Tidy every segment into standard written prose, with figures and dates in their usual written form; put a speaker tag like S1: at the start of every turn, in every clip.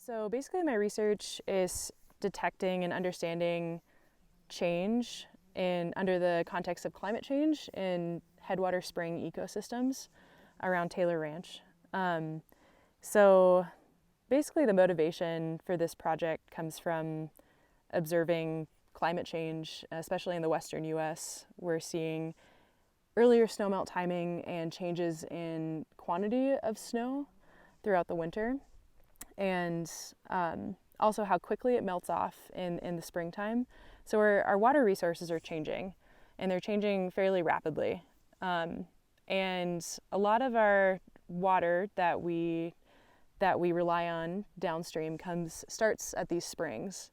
S1: So basically my research is detecting and understanding change under the context of climate change in headwater spring ecosystems around Taylor Ranch. So basically the motivation for this project comes from observing climate change, especially in the western US. We're seeing earlier snowmelt timing and changes in quantity of snow throughout the winter, and also how quickly it melts off in the springtime. So our water resources are changing, and they're changing fairly rapidly. And a lot of our water that we rely on downstream starts at these springs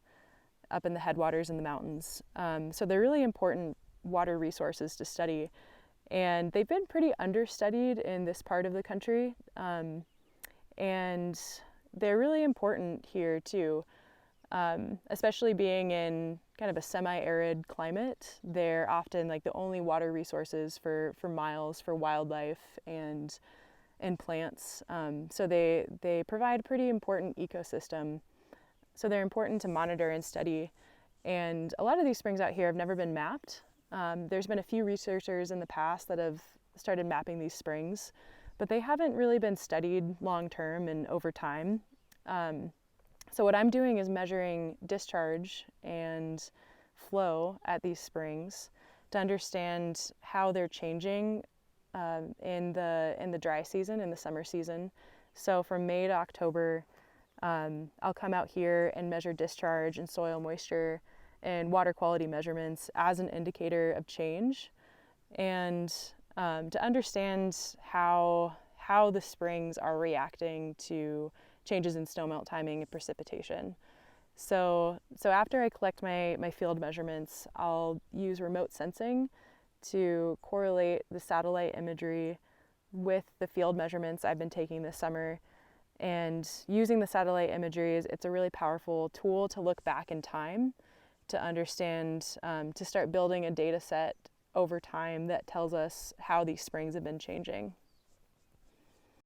S1: up in the headwaters in the mountains. So they're really important water resources to study, and they've been pretty understudied in this part of the country. And they're really important here too, especially being in kind of a semi-arid climate. They're often like the only water resources for miles for wildlife and plants. So they provide a pretty important ecosystem. So they're important to monitor and study. And a lot of these springs out here have never been mapped. There's been a few researchers in the past that have started mapping these springs, but they haven't really been studied long term and over time. So what I'm doing is measuring discharge and flow at these springs to understand how they're changing in the dry season, in the summer season. So from May to October, I'll come out here and measure discharge and soil moisture and water quality measurements as an indicator of change, and to understand how the springs are reacting to changes in snowmelt timing and precipitation. So after I collect my field measurements, I'll use remote sensing to correlate the satellite imagery with the field measurements I've been taking this summer. And using the satellite imagery, it's a really powerful tool to look back in time, to understand, to start building a data set over time that tells us how these springs have been changing.